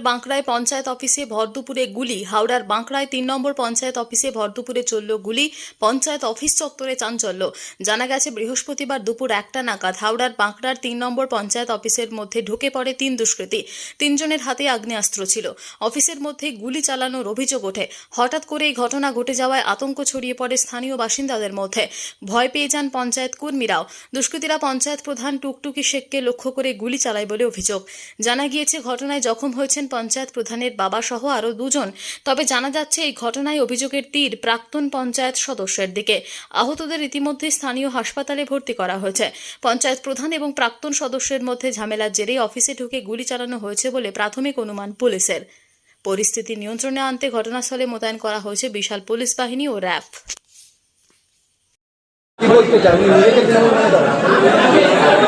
হাওড়ার বাঁকড়ায় পঞ্চায়েত অফিসে ভরদুপুরে গুলি। হাওড়ার বাঁকড়ায় 3 নম্বর পঞ্চায়েত অফিসে ভরদুপুরে চলল গুলি। পঞ্চায়েত অফিস চত্বরে চাঞ্চল্য। জানা গেছে বৃহস্পতিবার দুপুর 1টা নাগাদ হাওড়ার বাঁকড়ার 3 নম্বর পঞ্চায়েত অফিসের মধ্যে ঢুকে পড়ে 3 দুষ্কৃতী। 3 জনের হাতে আগ্নেয়াস্ত্র ছিল। অফিসের মধ্যে গুলি চালানোর অভিযোগ ওঠে। হঠাৎ করে এই ঘটনা ঘটে যাওয়ায় আতঙ্ক ছড়িয়ে পড়ে স্থানীয় বাসিন্দাদের মধ্যে। ভয় পেয়ে যান পঞ্চায়েত কর্মীরাও। দুষ্কৃতীরা পঞ্চায়েত প্রধান টুকটুকি শেখকে লক্ষ্য করে গুলি চালায় বলে অভিযোগ। জানা গিয়েছে ঘটনায় জখম হয়েছেন পঞ্চায়েত প্রধানের বাবা সহ আরও 2 জন। তবে জানা যাচ্ছে এই ঘটনায় অভিযোগের তীর প্রাক্তন পঞ্চায়েত সদস্যের দিকে। আহতদের ইতিমধ্যে স্থানীয় হাসপাতালে ভর্তি করা হয়েছে। পঞ্চায়েত প্রধান এবং প্রাক্তন সদস্যের মধ্যে ঝামেলার জেরে অফিসে ঢুকে গুলি চালানো হয়েছে বলে প্রাথমিক অনুমান পুলিশের। পরিস্থিতি নিয়ন্ত্রণে আনতে ঘটনাস্থলে মোতায়েন করা হয়েছে বিশাল পুলিশ বাহিনী ও র্যাব। কি বলতে চাই